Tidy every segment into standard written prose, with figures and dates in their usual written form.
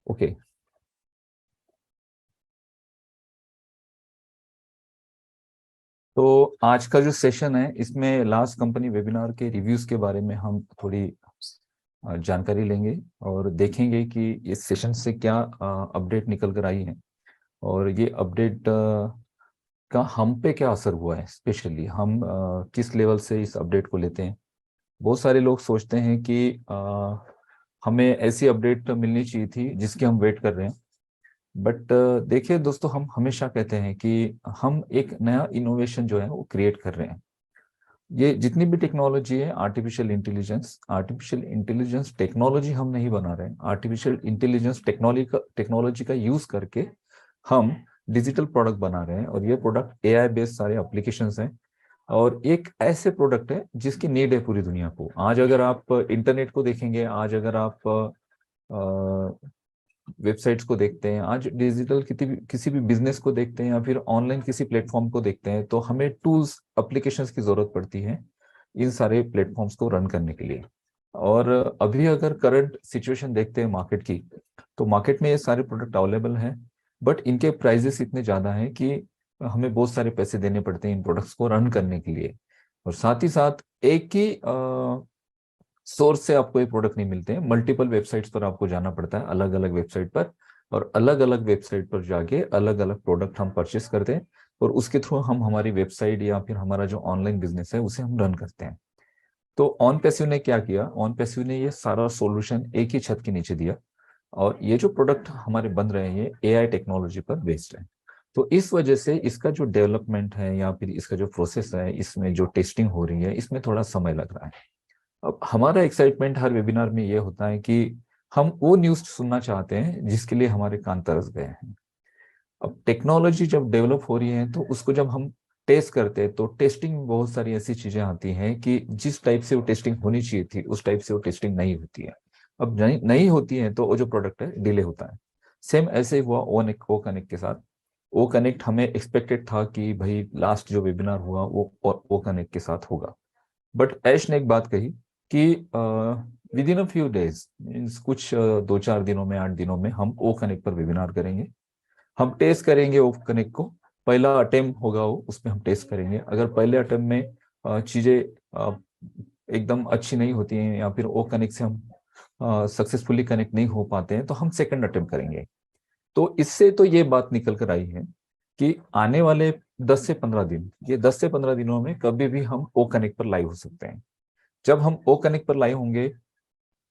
Okay. तो आज का जो सेशन है इसमें लास्ट कंपनी वेबिनार के रिव्यूज के बारे में हम थोड़ी जानकारी लेंगे और देखेंगे कि इस सेशन से क्या अपडेट निकल कर आई है और ये अपडेट का हम पे क्या असर हुआ है। स्पेशली हम किस लेवल से इस अपडेट को लेते हैं। बहुत सारे लोग सोचते हैं कि हमें ऐसी अपडेट मिलनी चाहिए थी जिसकी हम वेट कर रहे हैं। बट देखिए दोस्तों, हम हमेशा कहते हैं कि हम एक नया इनोवेशन जो है वो क्रिएट कर रहे हैं। ये जितनी भी टेक्नोलॉजी है, आर्टिफिशियल इंटेलिजेंस टेक्नोलॉजी हम नहीं बना रहे हैं। आर्टिफिशियल इंटेलिजेंस टेक्नोलॉजी का यूज करके हम डिजिटल प्रोडक्ट बना रहे हैं और ये प्रोडक्ट एआई बेस्ड सारे एप्लीकेशंस हैं। और एक ऐसे प्रोडक्ट है जिसकी नीड है पूरी दुनिया को। आज अगर आप इंटरनेट को देखेंगे, आज अगर आप वेबसाइट्स को देखते हैं, आज डिजिटल किसी भी बिजनेस को देखते हैं या फिर ऑनलाइन किसी प्लेटफॉर्म को देखते हैं, तो हमें टूल्स एप्लीकेशंस की जरूरत पड़ती है इन सारे प्लेटफॉर्म्स को रन करने के लिए। और अभी अगर करंट सिचुएशन देखते हैं मार्केट की, तो मार्केट में ये सारे प्रोडक्ट अवेलेबल हैं, बट इनके प्राइजेस इतने ज़्यादा हैं कि हमें बहुत सारे पैसे देने पड़ते हैं इन प्रोडक्ट्स को रन करने के लिए। और साथ ही साथ एक ही सोर्स से आपको ये प्रोडक्ट नहीं मिलते हैं, मल्टीपल वेबसाइट्स पर आपको जाना पड़ता है, अलग अलग वेबसाइट पर, और अलग अलग वेबसाइट पर जाके अलग अलग प्रोडक्ट हम परचेस करते हैं और उसके थ्रू हम हमारी वेबसाइट या फिर हमारा जो ऑनलाइन बिजनेस है उसे हम रन करते हैं। तो ऑन पैसिव ने क्या किया, ऑन पैसिव ने ये सारा सॉल्यूशन एक ही छत के नीचे दिया। और ये जो प्रोडक्ट हमारे बन रहे हैं ये एआई टेक्नोलॉजी पर बेस्ड है। तो इस वजह से इसका जो डेवलपमेंट है या फिर इसका जो प्रोसेस है, इसमें जो टेस्टिंग हो रही है, इसमें थोड़ा समय लग रहा है। अब हमारा एक्साइटमेंट हर वेबिनार में ये होता है कि हम वो न्यूज़ सुनना चाहते हैं जिसके लिए हमारे कान तरस गए हैं। अब टेक्नोलॉजी जब डेवलप हो रही है तो उसको जब हम टेस्ट करते हैं तो टेस्टिंग में बहुत सारी ऐसी चीजें आती हैं कि जिस टाइप से वो टेस्टिंग होनी चाहिए थी उस टाइप से वो टेस्टिंग नहीं होती है। अब नहीं होती है तो वो जो प्रोडक्ट है डिले होता है। सेम ऐसे ही हुआ ओ कनेक्ट के साथ। ओ कनेक्ट हमें एक्सपेक्टेड था कि भाई लास्ट जो वेबिनार हुआ वो ओ कनेक्ट के साथ होगा। बट ऐश ने एक बात कही कि with in a few days, means कुछ 2-4 दिनों में, 8 दिनों में हम ओ कनेक्ट पर वेबिनार करेंगे। हम टेस्ट करेंगे ओ कनेक्ट को। पहला अटेम्प्ट होगा वो, उसमें हम टेस्ट करेंगे। अगर पहले अटेम्प्ट में चीजें एकदम अच्छी नहीं होती हैं या फिर ओ कनेक्ट से हम सक्सेसफुली कनेक्ट नहीं हो पाते हैं तो हम सेकंड अटेम्प्ट करेंगे। तो इससे तो ये बात निकल कर आई है कि आने वाले 10 से 15 दिन, ये 10 से 15 दिनों में कभी भी हम ओ कनेक्ट पर लाइव हो सकते हैं। जब हम ओ कनेक्ट पर लाइव होंगे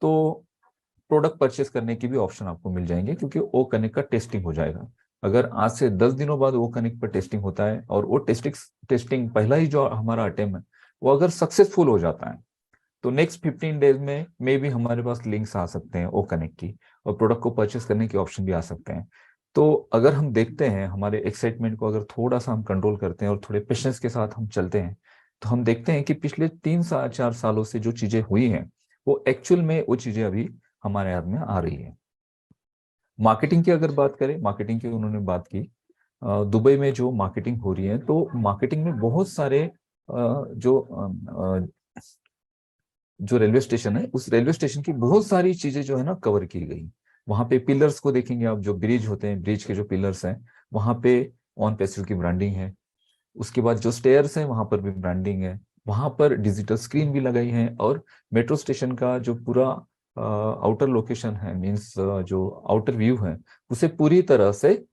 तो प्रोडक्ट परचेस करने की भी ऑप्शन आपको मिल जाएंगे, क्योंकि ओ कनेक्ट का टेस्टिंग हो जाएगा। अगर आज से 10 दिनों बाद ओ कनेक्ट पर टेस्टिंग होता है और वो टेस्टिंग पहला ही जो हमारा अटेम्प्ट है वो अगर सक्सेसफुल हो जाता है, तो नेक्स्ट 15 डेज में मे भी हमारे पास लिंक्स आ सकते हैं ओ कनेक्ट की और प्रोडक्ट को परचेस करने के ऑप्शन भी आ सकते हैं। तो अगर हम देखते हैं हमारे एक्साइटमेंट को, अगर थोड़ा सा हम कंट्रोल करते हैं और थोड़े पेशेंस के साथ हम चलते हैं, तो हम देखते हैं कि पिछले 3 से 4 सालों से जो चीजें हुई हैं वो एक्चुअल में वो चीजें अभी हमारे हाथ में आ रही है। मार्केटिंग की अगर बात करें, मार्केटिंग की उन्होंने बात की। दुबई में जो मार्केटिंग हो रही है, तो मार्केटिंग में बहुत सारे जो रेलवे स्टेशन है, उस रेलवे स्टेशन की बहुत सारी चीजें जो है ना कवर की गई। वहां पे पिलर्स को देखेंगे आप, जो ब्रिज होते हैं, ब्रिज के जो पिलर्स हैं वहां पे ऑन पैसिव की ब्रांडिंग है। उसके बाद जो स्टेयर्स हैं वहां पर भी ब्रांडिंग है। वहां पर डिजिटल स्क्रीन भी लगाई है और मेट्रो स्टेशन का जो पूरा आउटर लोकेशन है, मीन्स जो आउटर व्यू है, उसे पूरी तरह से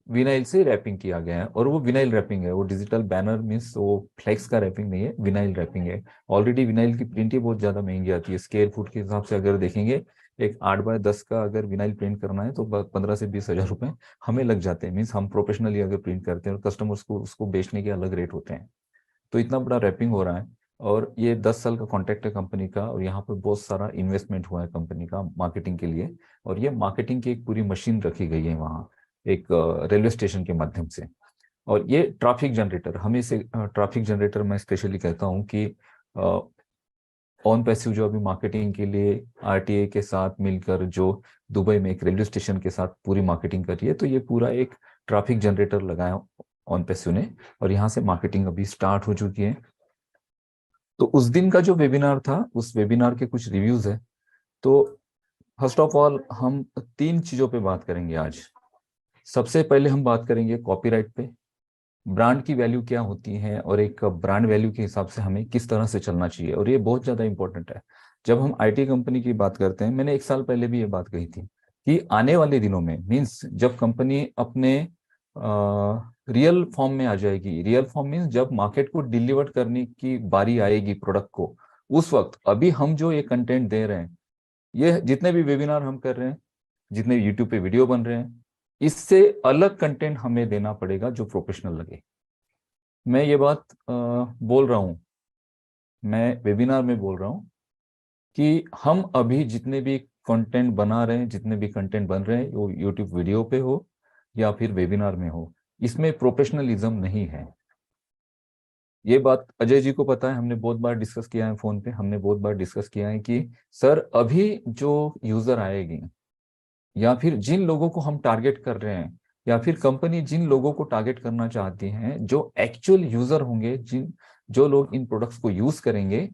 विनाइल से रैपिंग किया गया है। और वो विनाइल रैपिंग है, वो डिजिटल बैनर मीन्स वो फ्लेक्स का रैपिंग नहीं है, विनाइल रैपिंग है। ऑलरेडी विनाइल की प्रिंट ही बहुत ज्यादा महंगी आती है। स्क्वायर फुट के हिसाब से अगर देखेंगे, एक 8x10 का अगर विनाइल प्रिंट करना है तो 15 से 20 हजार रुपए हमें लग जाते हैं। मीन्स हम प्रोफेशनली अगर प्रिंट करते हैं और कस्टमर्स को उसको बेचने के अलग रेट होते हैं। तो इतना बड़ा रैपिंग हो रहा है। और ये 10 साल का कॉन्ट्रैक्ट है कंपनी का, और यहाँ पर बहुत सारा इन्वेस्टमेंट हुआ है कंपनी का मार्केटिंग के लिए। और ये मार्केटिंग की एक पूरी मशीन रखी गई है वहाँ, एक रेलवे स्टेशन के माध्यम से। और ये ट्रैफिक जनरेटर, हमें इसे ट्रैफिक जनरेटर मैं स्पेशली कहता हूँ कि ऑन पैसिव जो अभी मार्केटिंग के लिए आरटीए के साथ मिलकर जो दुबई में एक रेलवे स्टेशन के साथ पूरी मार्केटिंग कर रही है, तो ये पूरा एक ट्रैफिक जनरेटर लगाया ऑन पैसिव ने, और यहाँ से मार्केटिंग अभी स्टार्ट हो चुकी है। तो उस दिन का जो वेबिनार था, उस वेबिनार के कुछ रिव्यूज है। तो फर्स्ट ऑफ ऑल हम 3 चीजों पे बात करेंगे आज। सबसे पहले हम बात करेंगे कॉपीराइट पे, ब्रांड की वैल्यू क्या होती है और एक ब्रांड वैल्यू के हिसाब से हमें किस तरह से चलना चाहिए, और ये बहुत ज़्यादा इंपॉर्टेंट है। जब हम आईटी कंपनी की बात करते हैं, मैंने 1 साल पहले भी ये बात कही थी कि आने वाले दिनों में, मीन्स जब कंपनी अपने रियल फॉर्म में आ जाएगी, रियल फॉर्म मीन्स जब मार्केट को डिलीवर करने की बारी आएगी प्रोडक्ट को, उस वक्त अभी हम जो ये कंटेंट दे रहे हैं, ये जितने भी वेबिनार हम कर रहे हैं, जितने यूट्यूब पे वीडियो बन रहे हैं, इससे अलग कंटेंट हमें देना पड़ेगा जो प्रोफेशनल लगे। मैं ये बात बोल रहा हूँ, मैं वेबिनार में बोल रहा हूँ कि हम अभी जितने भी कंटेंट बना रहे हैं, जितने भी कंटेंट बन रहे हैं, वो यूट्यूब वीडियो पे हो या फिर वेबिनार में हो, इसमें प्रोफेशनलिज्म नहीं है। ये बात अजय जी को पता है, हमने बहुत बार डिस्कस किया है फोन पे, हमने बहुत बार डिस्कस किया है कि सर अभी जो यूजर आएगी या फिर जिन लोगों को हम टारगेट कर रहे हैं, या फिर कंपनी जिन लोगों को टारगेट करना चाहती हैं, जो एक्चुअल यूजर होंगे, जिन जो लोग इन प्रोडक्ट्स को यूज करेंगे,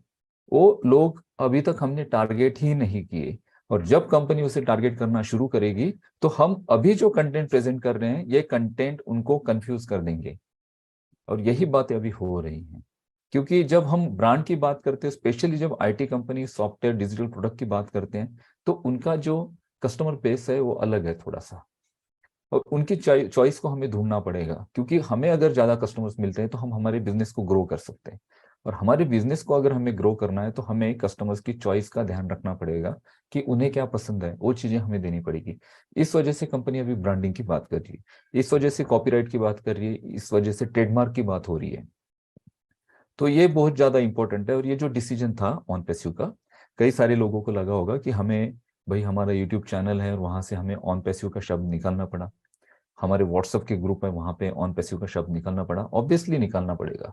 वो लोग अभी तक हमने टारगेट ही नहीं किए। और जब कंपनी उसे टारगेट करना शुरू करेगी तो हम अभी जो कंटेंट प्रेजेंट कर रहे हैं, ये कंटेंट उनको कंफ्यूज कर देंगे। और यही बातें अभी हो रही हैं, क्योंकि जब हम ब्रांड की बात करते हैं, स्पेशली जब IT company software digital product की बात करते हैं, तो उनका जो कस्टमर बेस है वो अलग है थोड़ा सा, और उनकी चॉइस को हमें ढूंढना पड़ेगा, क्योंकि हमें अगर ज्यादा कस्टमर्स मिलते हैं तो हम हमारे बिजनेस को ग्रो कर सकते हैं। और हमारे बिजनेस को अगर हमें ग्रो करना है तो हमें कस्टमर्स की चॉइस का ध्यान रखना पड़ेगा कि उन्हें क्या पसंद है, वो चीजें हमें देनी पड़ेगी। इस वजह से कंपनी अभी ब्रांडिंग की बात कर रही है, इस वजह से कॉपीराइट की बात कर रही है, इस वजह से ट्रेडमार्क की बात हो रही है। तो ये बहुत ज्यादा इंपॉर्टेंट है। और ये जो डिसीजन था ऑन पैसिव का, कई सारे लोगों को लगा होगा कि हमें, भाई हमारा यूट्यूब चैनल है और वहां से हमें ऑन पैसिव का शब्द निकालना पड़ा, हमारे व्हाट्सएप के ग्रुप है वहां पे ऑन पैसिव का शब्द निकालना पड़ा। ऑब्वियसली निकालना पड़ेगा।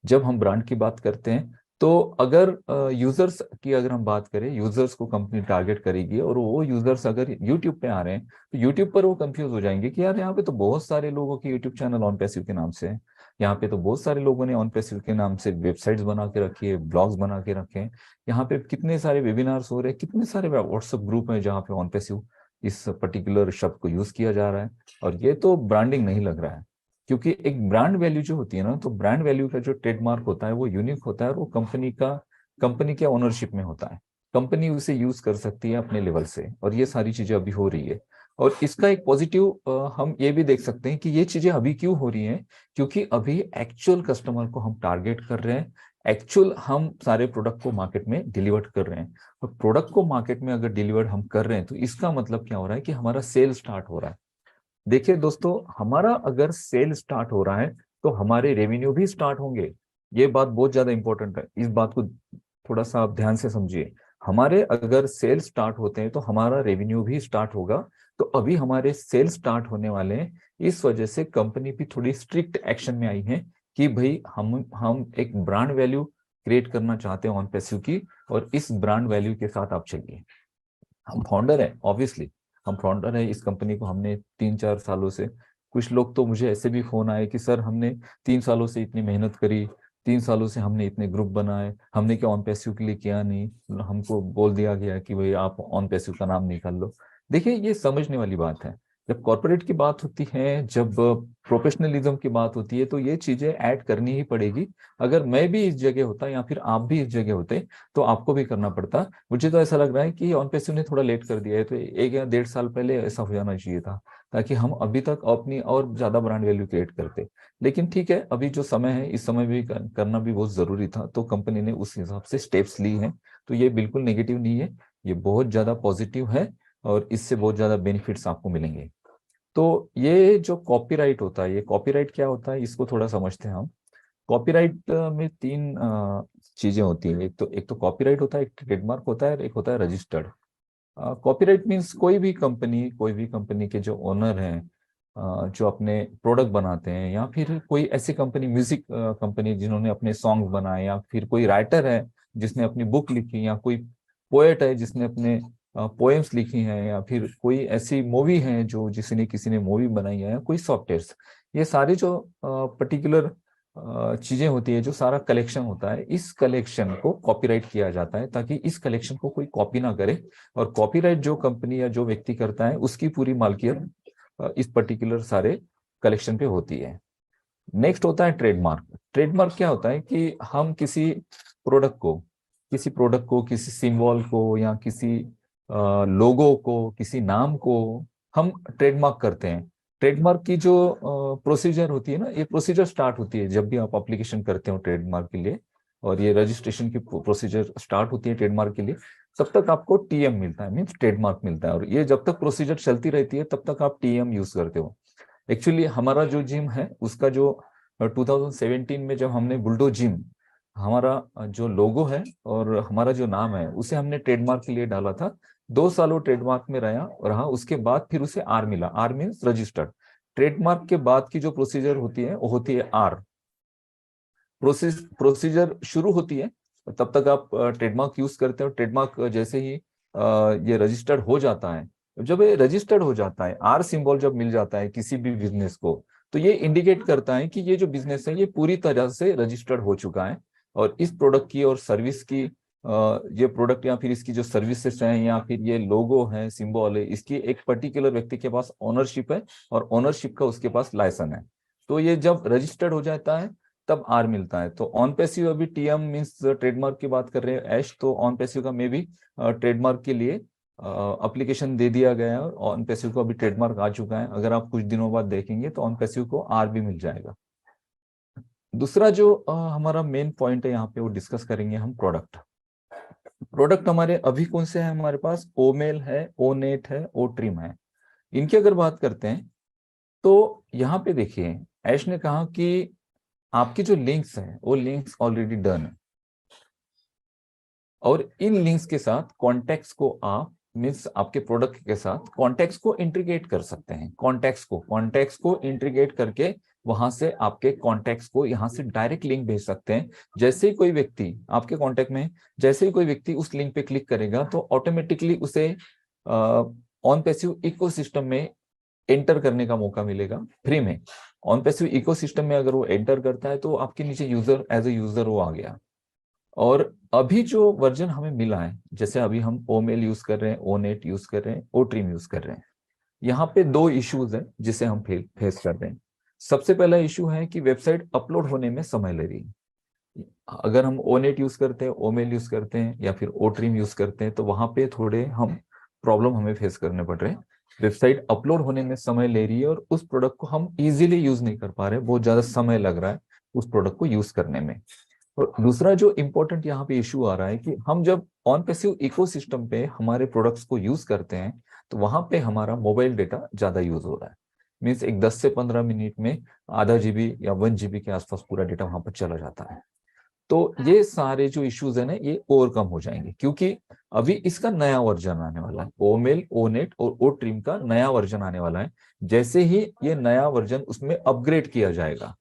जब हम ब्रांड की बात करते हैं, तो अगर यूजर्स की अगर हम बात करें, यूजर्स को कंपनी टारगेट करेगी, और वो यूजर्स अगर यूट्यूब पे आ रहे हैं तो यूट्यूब पर वो कंफ्यूज हो जाएंगे कि यार यहाँ पे तो बहुत सारे लोगों के यूट्यूब चैनल ऑन पैसिव के नाम से है, यहाँ पे तो बहुत सारे लोगों ने ऑन पैसिव के नाम से वेबसाइट्स बना के रखी है, ब्लॉग्स बना के रखे हैं, यहाँ पे कितने सारे वेबिनार्स हो रहे हैं, कितने सारे व्हाट्सएप ग्रुप हैं जहाँ पे ऑन पैसिव इस पर्टिकुलर शब्द को यूज किया जा रहा है। और ये तो ब्रांडिंग नहीं लग रहा है, क्योंकि एक ब्रांड वैल्यू जो होती है ना, तो ब्रांड वैल्यू का जो ट्रेडमार्क होता है वो यूनिक होता है, और वो कंपनी के ओनरशिप में होता है। कंपनी उसे यूज कर सकती है अपने लेवल से, और ये सारी चीजें अभी हो रही है। और इसका एक पॉजिटिव हम ये भी देख सकते हैं कि ये चीजें अभी क्यों हो रही हैं, क्योंकि अभी एक्चुअल कस्टमर को हम टारगेट कर रहे हैं, एक्चुअल हम सारे प्रोडक्ट को मार्केट में डिलीवर कर रहे हैं। और प्रोडक्ट को मार्केट में अगर डिलीवर हम कर रहे हैं तो इसका मतलब क्या हो रहा है कि हमारा सेल स्टार्ट हो रहा है। देखिए दोस्तों, हमारा अगर सेल स्टार्ट हो रहा है तो हमारे रेवेन्यू भी स्टार्ट होंगे। ये बात बहुत ज्यादा इंपॉर्टेंट है, इस बात को थोड़ा सा आप ध्यान से समझिए। हमारे अगर सेल स्टार्ट होते हैं तो हमारा रेवेन्यू भी स्टार्ट होगा। तो अभी हमारे सेल स्टार्ट होने वाले हैं, इस वजह से कंपनी भी थोड़ी स्ट्रिक्ट एक्शन में आई है कि भाई हम एक ब्रांड वैल्यू क्रिएट करना चाहते हैं ऑन पैसिव की, और इस ब्रांड वैल्यू के साथ आप चलिए। हम फाउंडर है, ऑब्वियसली हम फाउंडर है, इस कंपनी को हमने 3-4 सालों से, कुछ लोग तो मुझे ऐसे भी फोन आए कि सर हमने 3 सालों से इतनी मेहनत करी, 3 सालों से हमने इतने ग्रुप बनाए, हमने क्या ऑन पैसिव के लिए किया नहीं, हमको बोल दिया गया कि भाई आप ऑन पैसिव का नाम निकाल लो। देखिए ये समझने वाली बात है, जब कॉर्पोरेट की बात होती है, जब प्रोफेशनलिज्म की बात होती है, तो ये चीजें ऐड करनी ही पड़ेगी। अगर मैं भी इस जगह होता या फिर आप भी इस जगह होते तो आपको भी करना पड़ता। मुझे तो ऐसा लग रहा है कि ऑन पैसिव ने थोड़ा लेट कर दिया है, तो 1 या 1.5 साल पहले ऐसा हो जाना चाहिए था, ताकि हम अभी तक अपनी और ज्यादा ब्रांड वैल्यू क्रिएट करते। लेकिन ठीक है, अभी जो समय है, इस समय भी करना भी बहुत जरूरी था, तो कंपनी ने उस हिसाब से स्टेप्स ली हैं। तो ये बिल्कुल नेगेटिव नहीं है, ये बहुत ज्यादा पॉजिटिव है, और इससे बहुत ज्यादा बेनिफिट्स आपको मिलेंगे। तो ये जो कॉपीराइट होता है, ये कॉपीराइट क्या होता है, इसको थोड़ा समझते हैं हम। कॉपीराइट में 3 चीजें होती हैं। एक तो कॉपीराइट होता है, एक ट्रेडमार्क होता है, और एक होता है रजिस्टर्ड। कॉपीराइट मीन्स कोई भी कंपनी के जो ओनर हैं, जो अपने प्रोडक्ट बनाते हैं, या फिर कोई ऐसी कंपनी, म्यूजिक कंपनी जिन्होंने अपने सॉन्ग बनाए, या फिर कोई राइटर है जिसने अपनी बुक लिखी, या कोई पोएट है जिसने अपने पोएम्स लिखी हैं, या फिर कोई ऐसी मूवी है जो किसी ने मूवी बनाई है, या कोई सॉफ्टवेयर, ये सारे जो पर्टिकुलर चीजें होती है, जो सारा कलेक्शन होता है, इस कलेक्शन को कॉपीराइट किया जाता है ताकि इस कलेक्शन को कोई कॉपी ना करे, और कॉपीराइट जो कंपनी या जो व्यक्ति करता है उसकी पूरी मालकियत इस पर्टिकुलर सारे कलेक्शन पे होती है। नेक्स्ट होता है ट्रेडमार्क। ट्रेडमार्क क्या होता है कि हम किसी प्रोडक्ट को किसी सिंबल को या किसी लोगो को, किसी नाम को हम ट्रेडमार्क करते हैं। ट्रेडमार्क की जो प्रोसीजर होती है ना, ये प्रोसीजर स्टार्ट होती है जब भी आप एप्लीकेशन करते हो ट्रेडमार्क के लिए, और ये रजिस्ट्रेशन की प्रोसीजर स्टार्ट होती है ट्रेडमार्क के लिए। तब तक आपको टीएम मिलता है, मीन्स ट्रेडमार्क मिलता है, और ये जब तक प्रोसीजर चलती रहती है तब तक आप टीएम यूज करते हो। एक्चुअली हमारा जो जिम है उसका जो 2017 में जब हमने बुलडो जिम, हमारा जो लोगो है और हमारा जो नाम है उसे हमने ट्रेडमार्क के लिए डाला था। 2 साल वो ट्रेडमार्क में रहा, उसके बाद फिर उसे आर मिला। Are means registered. ट्रेडमार्क के बाद की जो प्रोसीजर होती है वो होती है आर। प्रोसीजर शुरू होती है तब तक आप ट्रेडमार्क यूज करते हो। ट्रेडमार्क जैसे ही ये रजिस्टर्ड हो जाता है, जब ये रजिस्टर्ड हो जाता है, आर सिंबल जब मिल जाता है किसी भी बिजनेस को, तो ये इंडिकेट करता है कि ये जो बिजनेस है ये पूरी तरह से रजिस्टर्ड हो चुका है, और इस प्रोडक्ट की और सर्विस की ये प्रोडक्ट या फिर इसकी जो सर्विसेज हैं या फिर ये लोगो है, सिंबल है, इसकी एक पर्टिकुलर व्यक्ति के पास ओनरशिप है, और ओनरशिप का उसके पास लाइसेंस है। तो ये जब रजिस्टर्ड हो जाता है तब आर मिलता है। तो ऑन पैसिव अभी टीएम मींस ट्रेडमार्क की बात कर रहे हैं ऐश, तो ऑन पैसिव का मे भी ट्रेडमार्क के लिए एप्लीकेशन दे दिया गया है, और ऑन पैसिव को अभी ट्रेडमार्क आ चुका है। अगर आप कुछ दिनों बाद देखेंगे तो ऑन पैसिव को आर भी मिल जाएगा। दूसरा जो हमारा मेन पॉइंट है यहाँ पे, वो डिस्कस करेंगे हम प्रोडक्ट। प्रोडक्ट हमारे अभी कौन से हैं हमारे पास? ओमेल है, ओनेट है, ओ ट्रिम है। इनकी अगर बात करते हैं तो यहाँ पे देखिए, ऐश ने कहा कि आपकी जो लिंक्स हैं वो लिंक्स ऑलरेडी डन है, और इन लिंक्स के साथ कॉन्टेक्ट्स को आप मीन्स आपके प्रोडक्ट के साथ कॉन्टेक्ट्स को इंटीग्रेट कर सकते हैं। कॉन्टेक्ट्स को इंटीग्रेट करके वहां से आपके कॉन्टेक्ट्स को यहाँ से डायरेक्ट लिंक भेज सकते हैं। जैसे ही कोई व्यक्ति आपके कॉन्टेक्ट में, जैसे ही कोई व्यक्ति उस लिंक पे क्लिक करेगा तो ऑटोमेटिकली उसे ऑन पैसिव इकोसिस्टम में एंटर करने का मौका मिलेगा फ्री में। ऑन पैसिव इकोसिस्टम में अगर वो एंटर करता है तो आपके नीचे यूजर, एज ए यूजर वो आ गया। और अभी जो वर्जन हमें मिला है, जैसे अभी हम ओमेल यूज कर रहे हैं, ओनेट यूज कर रहे हैं, ओ ट्रिम यूज कर रहे हैं, यहाँ पे 2 इश्यूज है जिसे हम फेस कर रहे हैं। सबसे पहला इशू है कि वेबसाइट अपलोड होने में समय ले रही है। अगर हम ओनेट यूज करते हैं, ओमेल यूज करते हैं या फिर ओ ट्रिम यूज करते हैं, तो वहां पे थोड़े हम प्रॉब्लम हमें फेस करने पड़ रहे हैं। वेबसाइट अपलोड होने में समय ले रही है, और उस प्रोडक्ट को हम इजीली यूज नहीं कर पा रहे, बहुत ज्यादा समय लग रहा है उस प्रोडक्ट को यूज करने में। और दूसरा जो इम्पोर्टेंट यहाँ पे इशू आ रहा है कि हम जब ऑन पैसिव इकोसिस्टम पे हमारे प्रोडक्ट्स को यूज करते हैं तो वहां पे हमारा मोबाइल डेटा ज्यादा यूज हो रहा है। मीन्स एक 10 से 15 मिनट में आधा जीबी या 1 GB के आसपास पूरा डेटा वहां पर चला जाता है। तो ये सारे जो इश्यूज है ना, ये ओवरकम हो जाएंगे, क्योंकि अभी इसका नया वर्जन आने वाला है। ओमेल, ओनेट और ओ ट्रिम का नया वर्जन आने वाला है। जैसे ही ये नया वर्जन उसमें अपग्रेड किया जाएगा,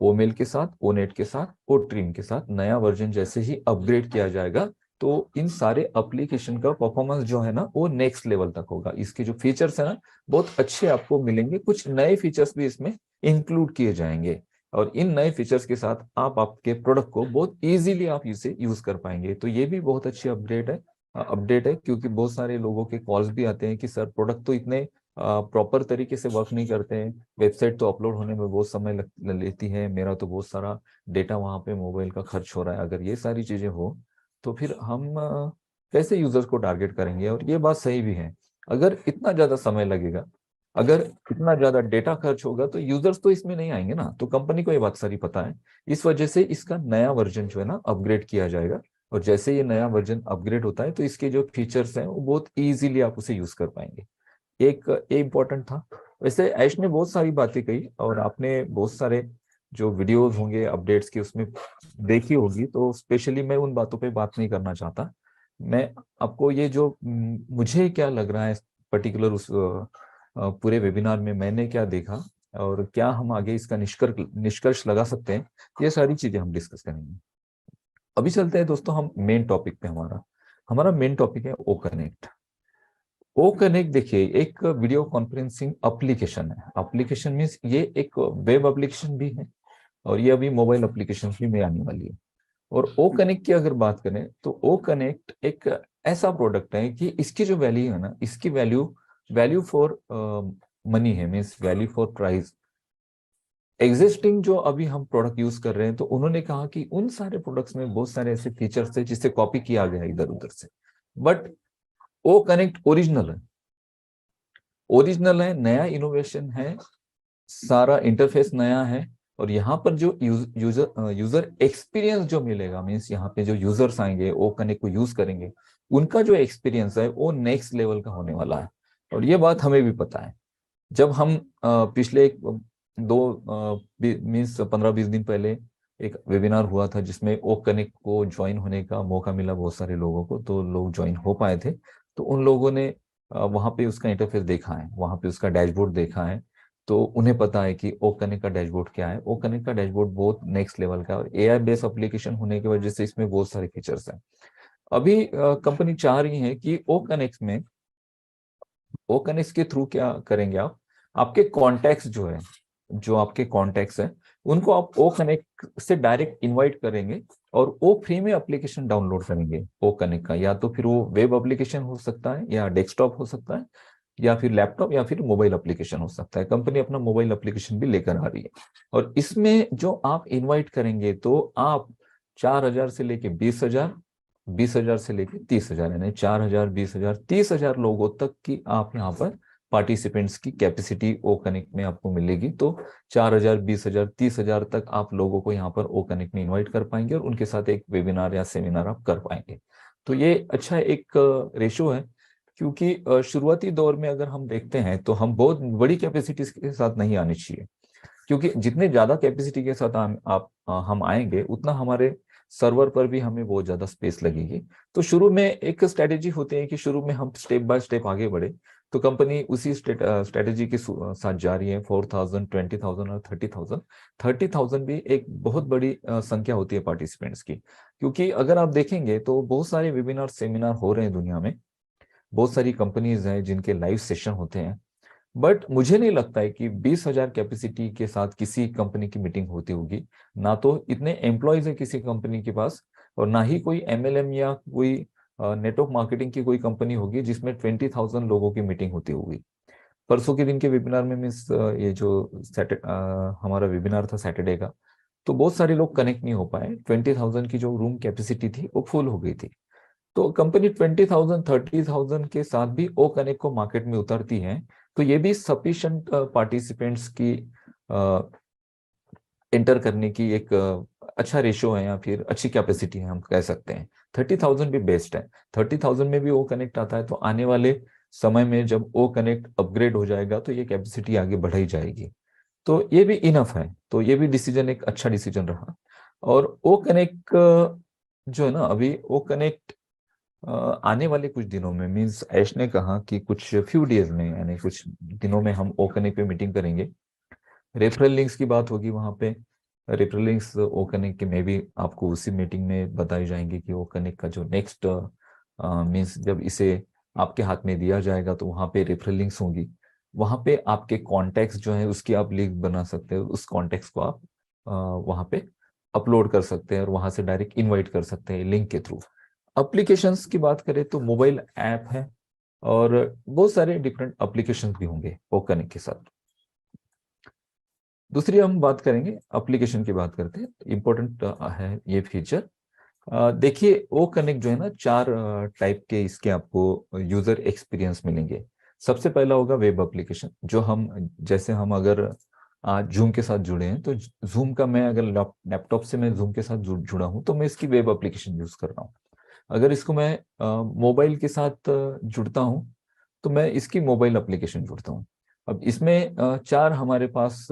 ओमेल के साथ, ओनेट के साथ, ओ ट्रिम के साथ नया वर्जन जैसे ही अपग्रेड किया जाएगा, तो इन सारे एप्लीकेशन का परफॉर्मेंस जो है ना वो नेक्स्ट लेवल तक होगा। इसके जो फीचर्स है ना बहुत अच्छे आपको मिलेंगे। कुछ नए फीचर्स भी इसमें इंक्लूड किए जाएंगे, और इन नए फीचर्स के साथ आप आपके प्रोडक्ट को बहुत इजीली आप इसे यूज कर पाएंगे। तो ये भी बहुत अच्छी अपडेट है, क्योंकि बहुत सारे लोगों के कॉल्स भी आते हैं कि सर प्रोडक्ट तो इतने प्रॉपर तरीके से वर्क नहीं करते हैं, वेबसाइट तो अपलोड होने में बहुत समय लेती है, मेरा तो बहुत सारा डेटा वहां पे मोबाइल का खर्च हो रहा है। अगर ये सारी चीजें हो तो फिर हम कैसे यूजर्स को टारगेट करेंगे? और ये बात सही भी है, अगर इतना ज्यादा समय लगेगा, अगर इतना ज्यादा डेटा खर्च होगा तो यूजर्स तो इसमें नहीं आएंगे ना। तो कंपनी को ये बात सारी पता है, इस वजह से इसका नया वर्जन जो है ना अपग्रेड किया जाएगा। और जैसे ये नया वर्जन अपग्रेड होता है तो इसके जो फीचर्स हैं वो बहुत इजीली आप उसे यूज कर पाएंगे। एक ये इम्पोर्टेंट था। वैसे ऐश ने बहुत सारी बातें कही, और आपने बहुत सारे जो वीडियोस होंगे अपडेट्स की उसमें देखी होगी, तो स्पेशली मैं उन बातों पे बात नहीं करना चाहता। मैं आपको ये जो मुझे क्या लग रहा है पर्टिकुलर उस पूरे वेबिनार में मैंने क्या देखा, और क्या हम आगे इसका निष्कर्ष लगा सकते हैं, ये सारी चीजें हम डिस्कस करेंगे। अभी चलते हैं दोस्तों हम मेन टॉपिक पे। हमारा हमारा मेन टॉपिक है ओ कनेक्ट। ओ कनेक्ट देखिए एक वीडियो कॉन्फ्रेंसिंग एप्लीकेशन है। एप्लीकेशन मीन्स ये एक वेब एप्लीकेशन भी है, और ये अभी मोबाइल एप्लीकेशन भी में आने वाली है। और ओ कनेक्ट की अगर बात करें तो ओ कनेक्ट एक ऐसा प्रोडक्ट है कि इसकी जो वैल्यू है ना, इसकी वैल्यू वैल्यू फॉर मनी है, means value for price. Existing जो अभी हम प्रोडक्ट यूज कर रहे हैं, तो उन्होंने कहा कि उन सारे प्रोडक्ट्स में बहुत सारे ऐसे फीचर्स थे जिसे कॉपी किया गया इधर उधर से, बट ओ कनेक्ट ओरिजिनल है। ओरिजिनल है, नया इनोवेशन है, सारा इंटरफेस नया है। और यहाँ पर जो यूजर एक्सपीरियंस जो मिलेगा, मीन्स यहाँ पे जो यूजर्स आएंगे ओ कनेक्ट को यूज करेंगे, उनका जो एक्सपीरियंस है वो नेक्स्ट लेवल का होने वाला है। और ये बात हमें भी पता है। जब हम पिछले एक दो मीन्स 15-20 दिन पहले एक वेबिनार हुआ था जिसमें ओ कनेक्ट को ज्वाइन होने का मौका मिला बहुत सारे लोगों को, तो लोग ज्वाइन हो पाए थे। तो उन लोगों ने वहाँ पे उसका इंटरफेस देखा है, वहाँ पे उसका डैशबोर्ड देखा है, तो उन्हें पता है कि ओ कनेक्ट का डैशबोर्ड क्या है। ओ कनेक्ट का डैशबोर्ड बहुत नेक्स्ट लेवल का है और एआई बेस्ड एप्लीकेशन होने की वजह से इसमें बहुत सारे फीचर्स हैं। अभी कंपनी चाह रही है कि ओ कनेक्ट के थ्रू क्या करेंगे आप, आपके कॉन्टैक्ट्स जो है, जो आपके कॉन्टैक्ट्स हैं, उनको आप ओ कनेक्ट से डायरेक्ट इनवाइट करेंगे और वो फ्री में एप्लीकेशन डाउनलोड करेंगे ओ कनेक्ट का। या तो फिर वो वेब एप्लीकेशन हो सकता है, या डेस्कटॉप हो सकता है, या फिर लैपटॉप, या फिर मोबाइल एप्लीकेशन हो सकता है। कंपनी अपना मोबाइल एप्लीकेशन भी लेकर आ रही है। और इसमें जो आप इनवाइट करेंगे तो आप 4,000 से लेके 20,000, 20,000 से लेके 30,000, यानी 4,000, 20,000, 30,000 लोगों तक की आप यहाँ पर पार्टिसिपेंट्स की कैपेसिटी ओ कनेक्ट में आपको मिलेगी। तो 4,000, 20,000, 30,000 तक आप लोगों को यहाँ पर ओ कनेक्ट में इन्वाइट कर पाएंगे और उनके साथ एक वेबिनार या सेमिनार आप कर पाएंगे। तो ये अच्छा एक रेशो है, क्योंकि शुरुआती दौर में अगर हम देखते हैं तो हम बहुत बड़ी कैपेसिटी के साथ नहीं आने चाहिए, क्योंकि जितने ज्यादा कैपेसिटी के साथ हम आएंगे उतना हमारे सर्वर पर भी हमें बहुत ज्यादा स्पेस लगेगी। तो शुरू में एक स्ट्रेटेजी होती है कि शुरू में हम स्टेप बाय स्टेप आगे बढ़े। तो कंपनी उसी स्ट्रेटेजी के साथ जा रही है। 4,000, 20,000 और 30,000। 30,000 भी एक बहुत बड़ी संख्या होती है पार्टिसिपेंट्स की, क्योंकि अगर आप देखेंगे तो बहुत सारे वेबिनार सेमिनार हो रहे हैं दुनिया में, बहुत सारी कंपनीज हैं जिनके लाइव सेशन होते हैं। बट मुझे नहीं लगता है कि 20,000 कैपेसिटी के साथ किसी कंपनी की मीटिंग होती होगी। ना तो इतने एम्प्लॉयज है किसी कंपनी के पास, और ना ही कोई एमएलएम या कोई नेटवर्क मार्केटिंग की कोई कंपनी होगी जिसमें 20,000 लोगों की मीटिंग होती होगी। परसों के दिन के वेबिनार में मीन्स ये जो हमारा वेबिनार था सैटरडे का, तो बहुत सारे लोग कनेक्ट नहीं हो पाए। 20,000 की जो रूम कैपेसिटी थी वो फुल हो गई थी। तो कंपनी 20,000, 30,000 के साथ भी ओ कनेक्ट को मार्केट में उतरती है। तो ये भी सफिशिएंट पार्टिसिपेंट्स की एंटर करने की एक अच्छा रेशियो है, या फिर अच्छी कैपेसिटी है हम कह सकते हैं। 30,000 भी बेस्ट है। 30,000 में भी ओ कनेक्ट आता है तो आने वाले समय में जब ओ कनेक्ट अपग्रेड हो जाएगा तो ये कैपेसिटी आगे बढ़ाई जाएगी। तो ये भी इनफ है। तो ये भी डिसीजन एक अच्छा डिसीजन रहा। और ओ कनेक्ट जो है ना, अभी ओ कनेक्ट आने वाले कुछ दिनों में, मीन्स ऐश ने कहा कि कुछ फ्यू डेज में, यानी कुछ दिनों में हम ओ कनेक्ट पे मीटिंग करेंगे। रेफरल लिंक्स की बात होगी वहां पे। रेफरल लिंक्स ओ कनेक्ट के में भी आपको उसी मीटिंग में बताई जाएंगे कि ओ कनेक्ट का जो नेक्स्ट मीन्स जब इसे आपके हाथ में दिया जाएगा तो वहां पे रेफरल लिंक्स होंगी। वहां पे आपके कॉन्टेक्ट्स जो है उसकी आप लिंक बना सकते हो, उस कॉन्टेक्ट्स को आप वहां पे अपलोड कर सकते हैं और वहां से डायरेक्ट इनवाइट कर सकते हैं लिंक के थ्रू। एप्लीकेशंस की बात करें तो मोबाइल ऐप है और बहुत सारे डिफरेंट एप्लीकेशंस भी होंगे ओ कनेक्ट के साथ। दूसरी हम बात करेंगे, एप्लीकेशन की बात करते हैं, इम्पोर्टेंट है ये फीचर। देखिए ओ कनेक्ट जो है ना, 4 टाइप के इसके आपको यूजर एक्सपीरियंस मिलेंगे। सबसे पहला होगा वेब एप्लीकेशन, जो हम जैसे हम अगर आज जूम के साथ जुड़े हैं तो जूम का मैं अगर लैपटॉप से मैं जूम के साथ जुड़ा हूं तो मैं इसकी वेब एप्लीकेशन यूज कर रहा हूँ। अगर इसको मैं मोबाइल के साथ जुड़ता हूँ तो मैं इसकी मोबाइल एप्लीकेशन जुड़ता हूँ। अब इसमें 4 हमारे पास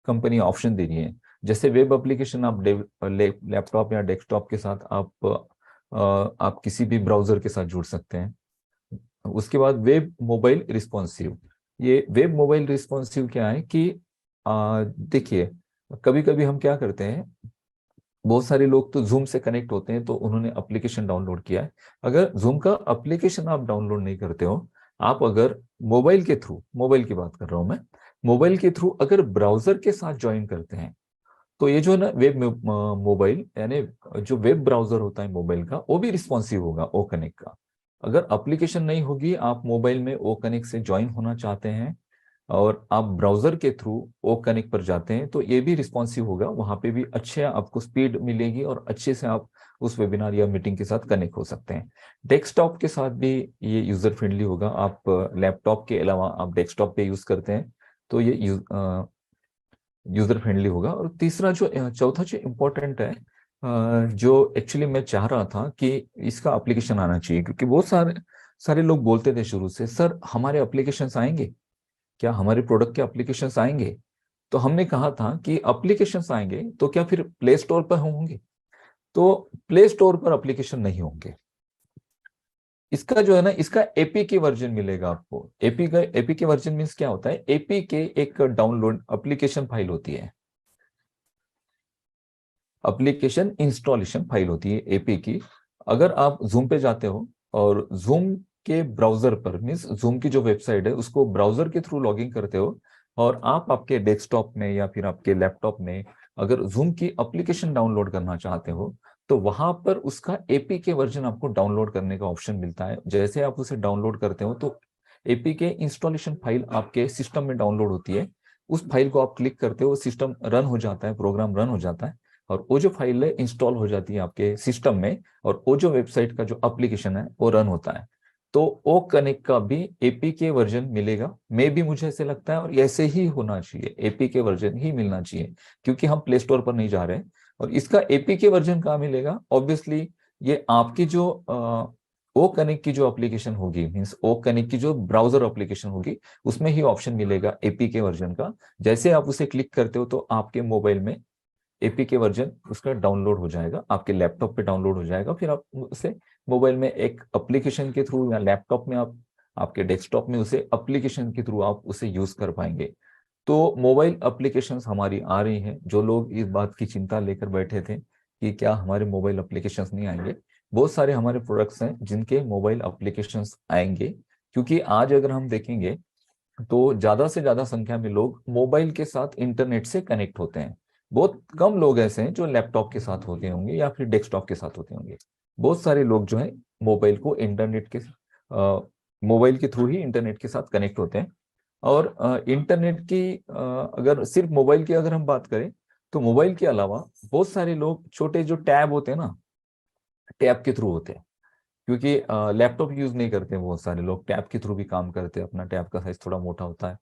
कंपनी ऑप्शन दे रही है। जैसे वेब एप्लीकेशन आप लैपटॉप या डेस्कटॉप के साथ आप किसी भी ब्राउजर के साथ जुड़ सकते हैं। उसके बाद वेब मोबाइल रिस्पॉन्सिव। ये वेब मोबाइल रिस्पॉन्सिव क्या है कि देखिए, कभी कभी हम क्या करते हैं, बहुत सारे लोग तो जूम से कनेक्ट होते हैं तो उन्होंने एप्लीकेशन डाउनलोड किया है। अगर जूम का एप्लीकेशन आप डाउनलोड नहीं करते हो, आप अगर मोबाइल के थ्रू, मोबाइल की बात कर रहा हूं मैं, मोबाइल के थ्रू अगर ब्राउजर के साथ ज्वाइन करते हैं तो ये जो है ना वेब मोबाइल यानी जो वेब ब्राउजर होता है मोबाइल का, वो भी रिस्पॉन्सिव होगा ओ कनेक्ट का। अगर एप्लीकेशन नहीं होगी, आप मोबाइल में ओ कनेक्ट से ज्वाइन होना चाहते हैं और आप ब्राउजर के थ्रू ओ कनेक्ट पर जाते हैं, तो ये भी रिस्पॉन्सिव होगा। वहां पे भी अच्छे आपको स्पीड मिलेगी और अच्छे से आप उस वेबिनार या मीटिंग के साथ कनेक्ट हो सकते हैं। डेस्कटॉप के साथ भी ये यूजर फ्रेंडली होगा। आप लैपटॉप के अलावा आप डेस्कटॉप पे यूज करते हैं तो ये यूजर फ्रेंडली होगा। और तीसरा जो चौथा जो इम्पोर्टेंट है, जो एक्चुअली मैं चाह रहा था कि इसका एप्लीकेशन आना चाहिए, क्योंकि बहुत सारे सारे लोग बोलते थे शुरू से, सर हमारे एप्लीकेशंस आएंगे क्या, हमारे प्रोडक्ट के एप्लीकेशंस आएंगे। तो हमने कहा था कि एप्लीकेशंस आएंगे तो क्या फिर प्ले स्टोर पर होंगे, तो प्ले स्टोर पर एप्लीकेशन नहीं होंगे। इसका जो है ना, इसका एपीके वर्जन मिलेगा आपको। एपीके वर्जन मीन्स क्या होता है, एपीके एक डाउनलोड एप्लीकेशन फाइल होती है, एप्लीकेशन इंस्टॉलेशन फाइल होती है एपी की। अगर आप जूम पे जाते हो और जूम के ब्राउजर पर मीन्स जूम की जो वेबसाइट है उसको ब्राउजर के थ्रू लॉगिन करते हो और आप आपके डेस्कटॉप में या फिर आपके लैपटॉप में अगर जूम की एप्लीकेशन डाउनलोड करना चाहते हो, तो वहां पर उसका एपीके वर्जन आपको डाउनलोड करने का ऑप्शन मिलता है। जैसे आप उसे डाउनलोड करते हो तो एपीके इंस्टॉलेशन फाइल आपके सिस्टम में डाउनलोड होती है। उस फाइल को आप क्लिक करते हो, सिस्टम रन हो जाता है, प्रोग्राम रन हो जाता है और वो जो फाइल है इंस्टॉल हो जाती है आपके सिस्टम में, और वो जो वेबसाइट का जो एप्लीकेशन है वो रन होता है। तो ओ कनेक्ट का भी एपीके वर्जन मिलेगा। मे भी मुझे ऐसे लगता है और ऐसे ही होना चाहिए, एपीके वर्जन ही मिलना चाहिए, क्योंकि हम प्ले स्टोर पर नहीं जा रहे। और इसका एपीके वर्जन कहाँ मिलेगा, ऑब्वियसली ये आपकी जो ओ कनेक्ट की जो एप्लीकेशन होगी, मीन्स ओ कनेक्ट की जो ब्राउजर एप्लीकेशन होगी, उसमें ही ऑप्शन मिलेगा एपीके वर्जन का। जैसे आप उसे क्लिक करते हो तो आपके मोबाइल में एपीके वर्जन उसका डाउनलोड हो जाएगा, आपके लैपटॉप पे डाउनलोड हो जाएगा। फिर आप उसे मोबाइल में एक एप्लीकेशन के थ्रू या लैपटॉप में आप आपके डेस्कटॉप में उसे एप्लीकेशन के थ्रू आप उसे यूज कर पाएंगे। तो मोबाइल एप्लीकेशंस हमारी आ रही हैं। जो लोग इस बात की चिंता लेकर बैठे थे कि क्या हमारे मोबाइल एप्लीकेशंस नहीं आएंगे, बहुत सारे हमारे प्रोडक्ट्स हैं जिनके मोबाइल एप्लीकेशंस आएंगे। क्योंकि आज अगर हम देखेंगे तो ज्यादा से ज्यादा संख्या में लोग मोबाइल के साथ इंटरनेट से कनेक्ट होते हैं। बहुत कम लोग ऐसे हैं जो लैपटॉप के साथ होते होंगे या फिर डेस्कटॉप के साथ होते होंगे। बहुत सारे लोग जो है मोबाइल को इंटरनेट के मोबाइल के थ्रू ही इंटरनेट के साथ कनेक्ट होते हैं। और इंटरनेट की अगर सिर्फ मोबाइल की अगर हम बात करें, तो मोबाइल के अलावा बहुत सारे लोग छोटे जो टैब होते हैं ना, टैब के थ्रू होते हैं। क्योंकि लैपटॉप यूज नहीं करते हैं, बहुत सारे लोग टैब के थ्रू भी काम करते हैं। अपना टैब का साइज थोड़ा मोटा होता है,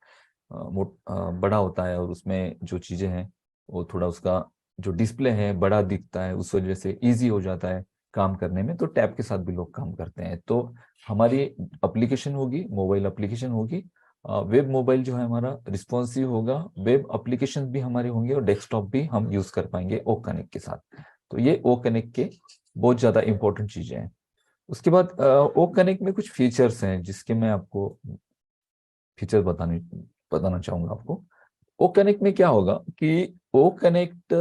बड़ा होता है, और उसमें जो चीजें हैं वो थोड़ा उसका जो डिस्प्ले है बड़ा दिखता है, उस वजह से इजी हो जाता है काम करने में। तो टैब के साथ भी लोग काम करते हैं। तो हमारी एप्लीकेशन होगी, मोबाइल एप्लीकेशन होगी, वेब मोबाइल जो है हमारा रिस्पॉन्सिव होगा, वेब एप्लीकेशन भी हमारे होंगे और डेस्कटॉप भी हम यूज कर पाएंगे ओ कनेक्ट के साथ। तो ये ओ कनेक्ट के बहुत ज्यादा इंपॉर्टेंट चीजें हैं। उसके बाद ओ कनेक्ट में कुछ फीचर्स हैं जिसके मैं आपको फीचर बताना चाहूंगा आपको। ओ कनेक्ट में क्या होगा कि ओ कनेक्ट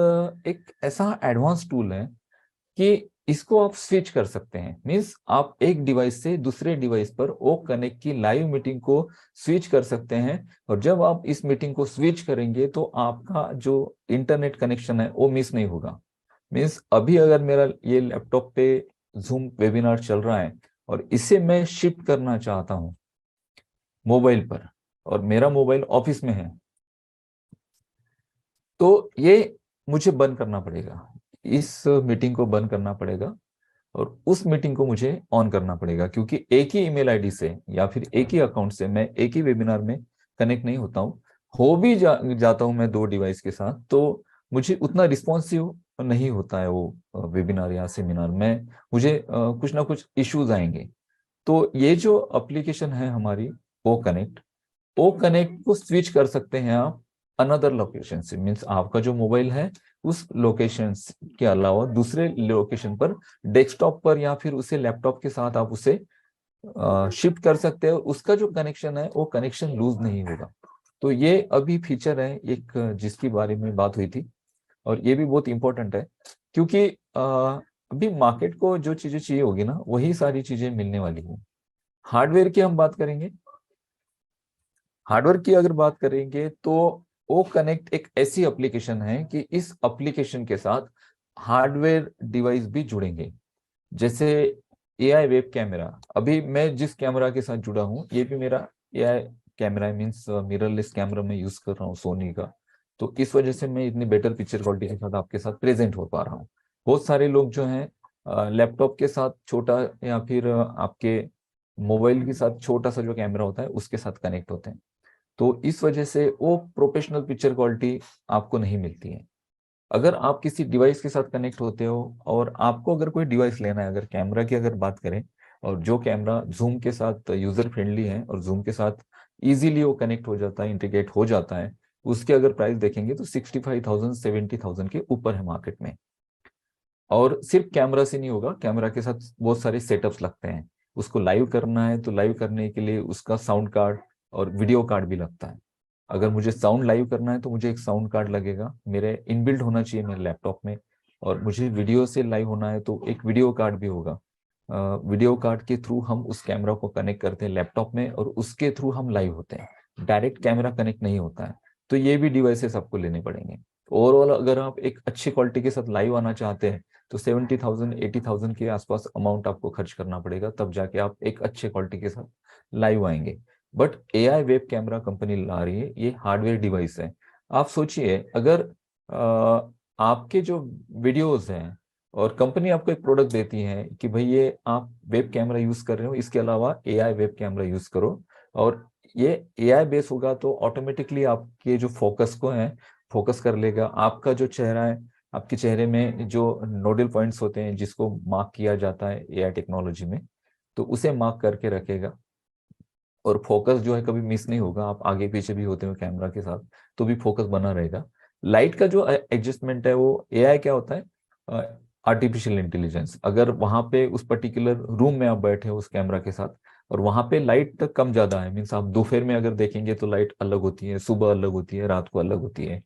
एक ऐसा एडवांस टूल है कि इसको आप स्विच कर सकते हैं। मींस आप एक डिवाइस से दूसरे डिवाइस पर ओ कनेक्ट की लाइव मीटिंग को स्विच कर सकते हैं। और जब आप इस मीटिंग को स्विच करेंगे तो आपका जो इंटरनेट कनेक्शन है वो मिस नहीं होगा। मीन्स अभी अगर मेरा ये लैपटॉप पे जूम वेबिनार चल रहा है और इसे मैं शिफ्ट करना चाहता हूँ मोबाइल पर, और मेरा मोबाइल ऑफिस में है, तो ये मुझे बंद करना पड़ेगा, इस मीटिंग को बंद करना पड़ेगा और उस मीटिंग को मुझे ऑन करना पड़ेगा। क्योंकि एक ही ईमेल आईडी से या फिर एक ही अकाउंट से मैं एक ही वेबिनार में कनेक्ट नहीं होता हूँ। हो भी जाता हूँ मैं दो डिवाइस के साथ, तो मुझे उतना रिस्पॉन्सिव नहीं होता है वो वेबिनार या सेमिनार में, मुझे कुछ ना कुछ इश्यूज आएंगे। तो ये जो एप्लीकेशन है हमारी ओ कनेक्ट को स्विच कर सकते हैं आप अनदर लोकेशन से। मीन्स आपका जो मोबाइल है उस लोकेशन के अलावा दूसरे लोकेशन पर, डेस्कटॉप पर या फिर उसे लैपटॉप के साथ आप उसे शिफ्ट कर सकते हो। उसका जो कनेक्शन है वो कनेक्शन लूज नहीं होगा। तो ये अभी फीचर है एक जिसके बारे में बात हुई थी, और ये भी बहुत इंपॉर्टेंट है। क्योंकि अभी मार्केट को जो चीजें चाहिए होगी ना वही सारी चीजें मिलने वाली है। हार्डवेयर की हम बात करेंगे। हार्डवेयर की अगर बात करेंगे तो ओ कनेक्ट एक ऐसी एप्लीकेशन है कि इस एप्लीकेशन के साथ हार्डवेयर डिवाइस भी जुड़ेंगे। जैसे एआई वेब कैमरा, अभी मैं जिस कैमरा के साथ जुड़ा हूँ ये भी मेरा AI camera means mirrorless camera मैं यूज कर रहा हूँ सोनी का। तो इस वजह से मैं इतनी बेटर पिक्चर क्वालिटी के साथ आपके साथ प्रेजेंट हो पा रहा हूँ। बहुत सारे लोग जो हैं लैपटॉप के साथ छोटा या फिर आपके मोबाइल के साथ छोटा सा जो कैमरा होता है उसके साथ कनेक्ट होते हैं। तो इस वजह से वो प्रोफेशनल पिक्चर क्वालिटी आपको नहीं मिलती है। अगर आप किसी डिवाइस के साथ कनेक्ट होते हो और आपको अगर कोई डिवाइस लेना है, अगर कैमरा की अगर बात करें, और जो कैमरा जूम के साथ यूजर फ्रेंडली है और जूम के साथ इजीली वो कनेक्ट हो जाता है, इंटीग्रेट हो जाता है, उसके अगर प्राइस देखेंगे तो 65,000 70,000 के ऊपर है मार्केट में। और सिर्फ कैमरा से नहीं होगा, कैमरा के साथ बहुत सारे सेटअप्स लगते हैं। उसको लाइव करना है तो लाइव करने के लिए उसका साउंड कार्ड और वीडियो कार्ड भी लगता है। अगर मुझे साउंड लाइव करना है तो मुझे एक साउंड कार्ड लगेगा, मेरे इनबिल्ट होना चाहिए मेरे लैपटॉप में। और मुझे वीडियो से लाइव होना है तो एक वीडियो कार्ड भी होगा। वीडियो कार्ड के थ्रू हम उस कैमरा को कनेक्ट करते हैं लैपटॉप में और उसके थ्रू हम लाइव होते हैं, डायरेक्ट कैमरा कनेक्ट नहीं होता है। तो ये भी डिवाइसेस आपको लेने पड़ेंगे। ओवरऑल अगर आप एक अच्छी क्वालिटी के साथ लाइव आना चाहते हैं तो 70,000 80,000 के आसपास अमाउंट आपको खर्च करना पड़ेगा, तब जाके आप एक अच्छे क्वालिटी के साथ लाइव आएंगे। But AI web camera company ला रही है, ये हार्डवेयर डिवाइस है। आप सोचिए अगर आपके जो वीडियोस हैं और कंपनी आपको एक प्रोडक्ट देती है कि भाई ये आप वेब कैमरा यूज कर रहे हो, इसके अलावा एआई वेब कैमरा यूज करो, और ये एआई बेस होगा तो ऑटोमेटिकली आपके जो फोकस को है फोकस कर लेगा। आपका जो चेहरा है, आपके चेहरे में जो नोडल पॉइंट्स होते हैं जिसको मार्क किया जाता है एआई टेक्नोलॉजी में, तो उसे मार्क करके रखेगा। और फोकस जो है कभी मिस नहीं होगा, आप आगे पीछे भी होते हो कैमरा के साथ तो भी फोकस बना रहेगा। लाइट का जो एडजस्टमेंट है वो एआई क्या होता है, आर्टिफिशियल इंटेलिजेंस। अगर वहां पे उस पर्टिकुलर रूम में आप बैठे हो उस कैमरा के साथ और वहां पे लाइट कम ज्यादा है, मीन्स आप दोपहर में अगर देखेंगे तो लाइट अलग होती है, सुबह अलग होती है, रात को अलग होती है,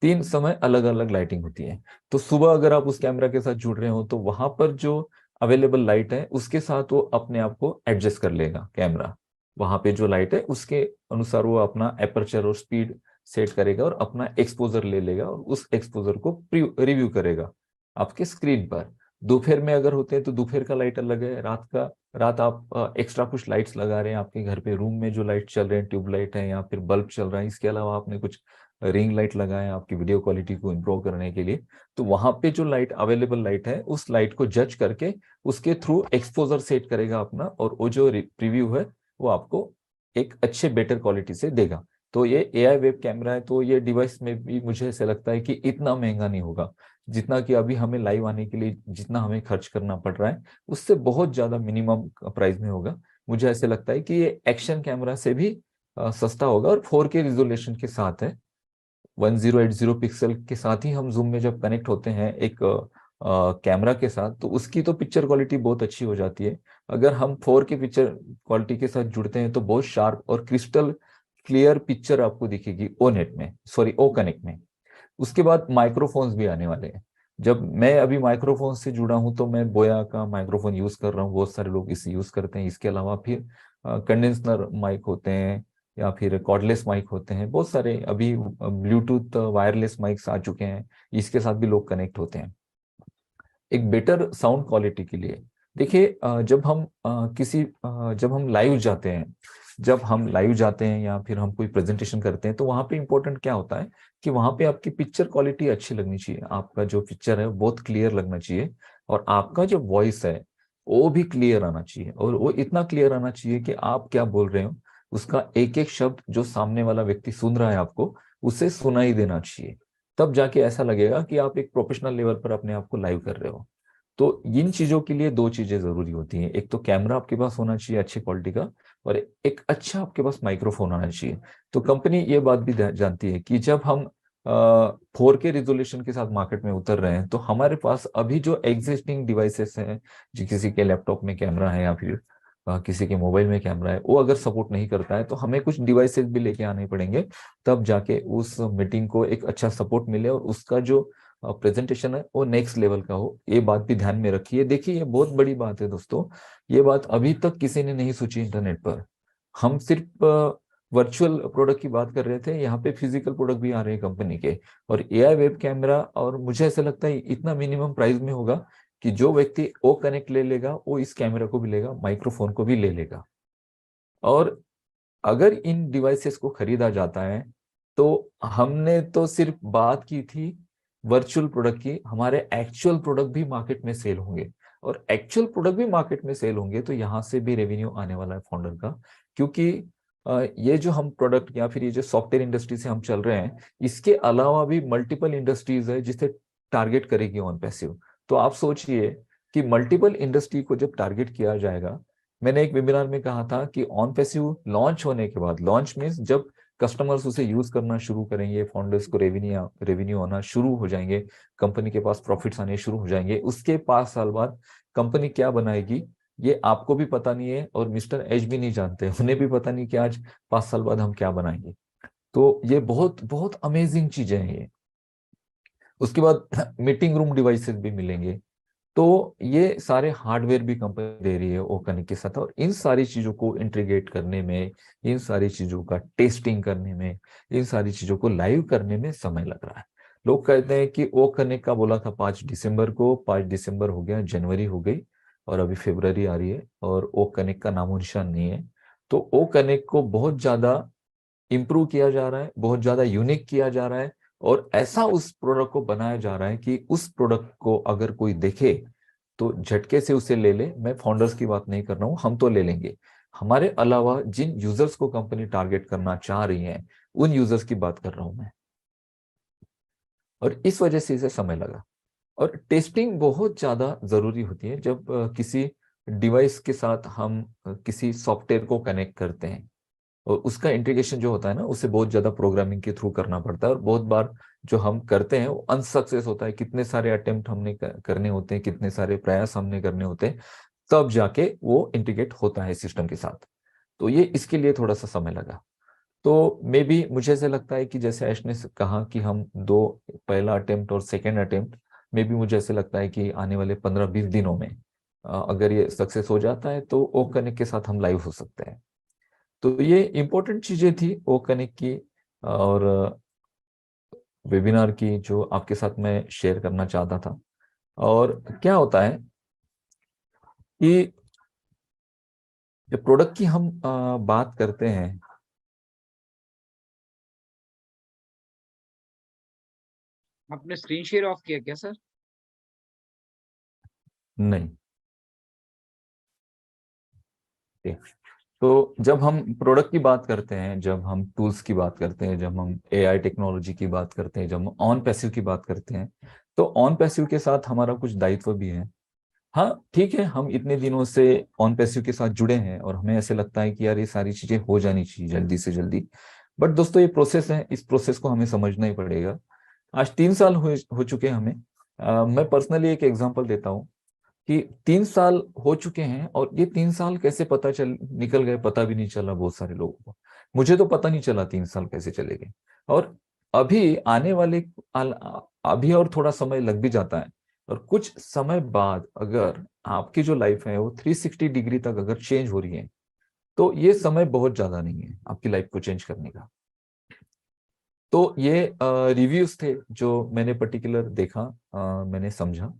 3 समय अलग अलग लाइटिंग होती है। तो सुबह अगर आप उस कैमरा के साथ जुड़ रहे हो तो वहां पर जो अवेलेबल लाइट है उसके साथ वो अपने आप को एडजस्ट कर लेगा कैमरा। वहां पे जो लाइट है उसके अनुसार वो अपना एपर्चर और स्पीड सेट करेगा और अपना एक्सपोजर ले लेगा और उस एक्सपोजर को रिव्यू करेगा आपके स्क्रीन पर। दोपहर में अगर होते हैं तो दोपहर का लाइट अलग है, रात आप एक्स्ट्रा कुछ लाइट्स लगा रहे हैं आपके घर पे, रूम में जो लाइट चल रहे हैं ट्यूब लाइट है या फिर बल्ब चल रहा है, इसके अलावा आपने कुछ रिंग लाइट लगाए हैं आपकी वीडियो क्वालिटी को इम्प्रूव करने के लिए, तो वहां पे जो लाइट अवेलेबल लाइट है उस लाइट को जज करके उसके थ्रू एक्सपोजर सेट करेगा अपना, और वो जो रिव्यू है वो आपको एक अच्छे बेटर क्वालिटी से देगा। तो ये एआई वेब कैमरा है, तो ये डिवाइस में भी मुझे ऐसा लगता है कि इतना महंगा नहीं होगा जितना कि अभी हमें लाइव आने के लिए जितना हमें खर्च करना पड़ रहा है, उससे बहुत ज्यादा मिनिमम प्राइस में होगा। मुझे ऐसे लगता है कि ये एक्शन कैमरा से भी सस्ता होगा और 4K रिजोल्यूशन के साथ है। 1080 पिक्सल के साथ ही हम जूम में जब कनेक्ट होते हैं एक कैमरा के साथ तो उसकी तो पिक्चर क्वालिटी बहुत अच्छी हो जाती है। अगर हम 4K पिक्चर क्वालिटी के साथ जुड़ते हैं तो बहुत शार्प और क्रिस्टल क्लियर पिक्चर आपको दिखेगी ओ नेट में, सॉरी ओ कनेक्ट में। उसके बाद माइक्रोफोन्स भी आने वाले हैं। जब मैं अभी माइक्रोफोन से जुड़ा हूं तो मैं बोया का माइक्रोफोन यूज कर रहा हूँ, बहुत सारे लोग इसे यूज करते हैं। इसके अलावा फिर कंडेंसर माइक होते हैं या फिर कॉर्डलेस माइक होते हैं, बहुत सारे अभी ब्लूटूथ वायरलेस माइक्स आ चुके हैं, इसके साथ भी लोग कनेक्ट होते हैं एक बेटर साउंड क्वालिटी के लिए। देखिए जब हम लाइव जाते हैं, जब हम लाइव जाते हैं या फिर हम कोई प्रेजेंटेशन करते हैं तो वहां पे इंपॉर्टेंट क्या होता है कि वहां पे आपकी पिक्चर क्वालिटी अच्छी लगनी चाहिए, आपका जो पिक्चर है वो बहुत क्लियर लगना चाहिए, और आपका जो वॉइस है वो भी क्लियर आना चाहिए, और वो इतना क्लियर आना चाहिए कि आप क्या बोल रहे हो उसका एक एक शब्द जो सामने वाला व्यक्ति सुन रहा है आपको उसे सुनाई देना चाहिए। तब जाके ऐसा लगेगा कि आप एक प्रोफेशनल लेवल पर अपने आप को लाइव कर रहे हो। तो इन चीजों के लिए दो चीजें जरूरी होती हैं, एक तो कैमरा आपके पास होना चाहिए अच्छी क्वालिटी का, और एक अच्छा आपके पास माइक्रोफोन आना चाहिए। तो कंपनी ये बात भी जानती है कि जब हम 4K रिजोल्यूशन के साथ मार्केट में उतर रहे हैं तो हमारे पास अभी जो एग्जिस्टिंग डिवाइसेस हैं, जो किसी के लैपटॉप में कैमरा है या फिर किसी के मोबाइल में कैमरा है, वो अगर सपोर्ट नहीं करता है तो हमें कुछ डिवाइसेस भी लेके आने पड़ेंगे, तब जाके उस मीटिंग को एक अच्छा सपोर्ट मिले और उसका जो प्रेजेंटेशन है वो नेक्स्ट लेवल का हो। ये बात भी ध्यान में रखिए। देखिए ये बहुत बड़ी बात है दोस्तों, ये बात अभी तक किसी ने नहीं सोची इंटरनेट पर। हम सिर्फ वर्चुअल प्रोडक्ट की बात कर रहे थे, यहाँ पे फिजिकल प्रोडक्ट भी आ रहे हैं कंपनी के। और एआई वेब कैमरा, और मुझे ऐसा लगता है इतना मिनिमम प्राइस में होगा कि जो व्यक्ति ओ कनेक्ट ले लेगा वो इस कैमरा को भी लेगा, माइक्रोफोन को भी ले लेगा। और अगर इन डिवाइसेस को खरीदा जाता है तो हमने तो सिर्फ बात की थी वर्चुअल प्रोडक्ट की, हमारे एक्चुअल प्रोडक्ट भी मार्केट में सेल होंगे। और एक्चुअल प्रोडक्ट भी मार्केट में सेल होंगे तो यहाँ से भी रेवेन्यू आने वाला है फाउंडर का। क्योंकि ये जो हम प्रोडक्ट या फिर ये जो सॉफ्टवेयर इंडस्ट्री से हम चल रहे हैं, इसके अलावा भी मल्टीपल इंडस्ट्रीज है जिसे टारगेट करेगी ऑन पैसिव। तो आप सोचिए कि मल्टीपल इंडस्ट्री को जब टारगेट किया जाएगा, मैंने एक वेबिनार में कहा था कि ऑन पैसिव लॉन्च होने के बाद, लॉन्च मीन्स जब कस्टमर्स उसे यूज करना शुरू करेंगे, फाउंडर्स को रेवेन्यू आना शुरू हो जाएंगे, कंपनी के पास प्रॉफिट्स आने शुरू हो जाएंगे, उसके 5 साल बाद कंपनी क्या बनाएगी ये आपको भी पता नहीं है और मिस्टर एच भी नहीं जानते, उन्हें भी पता नहीं कि आज 5 साल बाद हम क्या बनाएंगे। तो ये बहुत बहुत अमेजिंग चीजें हैं ये। उसके बाद मीटिंग रूम डिवाइसेस भी मिलेंगे। तो ये सारे हार्डवेयर भी कंपनी दे रही है ओकनिक के साथ, और इन सारी चीजों को इंटीग्रेट करने में, इन सारी चीजों का टेस्टिंग करने में, इन सारी चीजों को लाइव करने में समय लग रहा है। लोग कहते हैं कि ओकनिक का बोला था 5 दिसंबर को, 5 दिसंबर हो गया, जनवरी हो गई और अभी फरवरी आ रही है और ओकनिक का नामो निशान नहीं है। तो ओकनिक को बहुत ज्यादा इम्प्रूव किया जा रहा है, बहुत ज्यादा यूनिक किया जा रहा है, और ऐसा उस प्रोडक्ट को बनाया जा रहा है कि उस प्रोडक्ट को अगर कोई देखे तो झटके से उसे ले ले। मैं फाउंडर्स की बात नहीं कर रहा हूं, हम तो ले लेंगे, हमारे अलावा जिन यूजर्स को कंपनी टारगेट करना चाह रही है उन यूजर्स की बात कर रहा हूं मैं। और इस वजह से इसे समय लगा। और टेस्टिंग बहुत ज्यादा जरूरी होती है जब किसी डिवाइस के साथ हम किसी सॉफ्टवेयर को कनेक्ट करते हैं, और उसका इंटीग्रेशन जो होता है ना, उसे बहुत ज्यादा प्रोग्रामिंग के थ्रू करना पड़ता है, और बहुत बार जो हम करते हैं वो अनसक्सेस होता है, कितने सारे अटेम्प्ट हमने करने होते हैं, कितने सारे प्रयास हमने करने होते हैं, तब जाके वो इंटीग्रेट होता है सिस्टम के साथ। तो ये इसके लिए थोड़ा सा समय लगा। तो मे बी मुझे ऐसा लगता है कि जैसे ऐश ने कहा कि हम दो, पहला अटेम्प्ट और सेकेंड अटेम्प्ट, मे बी मुझे ऐसे लगता है कि आने वाले 15-20 दिनों में अगर ये सक्सेस हो जाता है तो ओ कनेक्ट के साथ हम लाइव हो सकते हैं। तो ये इम्पोर्टेंट चीजें थी ओ कनेक्ट की, और वेबिनार की, जो आपके साथ मैं शेयर करना चाहता था। और क्या होता है कि जब प्रोडक्ट की हम बात करते हैं, आपने स्क्रीन शेयर ऑफ किया क्या सर? नहीं, ठीक। तो जब हम प्रोडक्ट की बात करते हैं, जब हम टूल्स की बात करते हैं, जब हम एआई टेक्नोलॉजी की बात करते हैं, जब हम ऑन पैसिव की बात करते हैं, तो ऑन पैसिव के साथ हमारा कुछ दायित्व भी है। हाँ ठीक है, हम इतने दिनों से ऑन पैसिव के साथ जुड़े हैं और हमें ऐसे लगता है कि यार ये सारी चीजें हो जानी चाहिए जल्दी से जल्दी। बट दोस्तों ये प्रोसेस है, इस प्रोसेस को हमें समझना ही पड़ेगा। आज 3 साल हो चुके हैं हमें। मैं पर्सनली एक एग्जांपल देता हूँ कि 3 साल हो चुके हैं और ये 3 साल कैसे पता चल निकल गए पता भी नहीं चला बहुत सारे लोगों को। मुझे तो पता नहीं चला 3 साल कैसे चले गए। और अभी आने वाले अभी और थोड़ा समय लग भी जाता है, और कुछ समय बाद अगर आपकी जो लाइफ है वो 360 डिग्री तक अगर चेंज हो रही है, तो ये समय बहुत ज्यादा नहीं है आपकी लाइफ को चेंज करने का। तो ये रिव्यूज थे जो मैंने पर्टिकुलर देखा, मैंने समझा।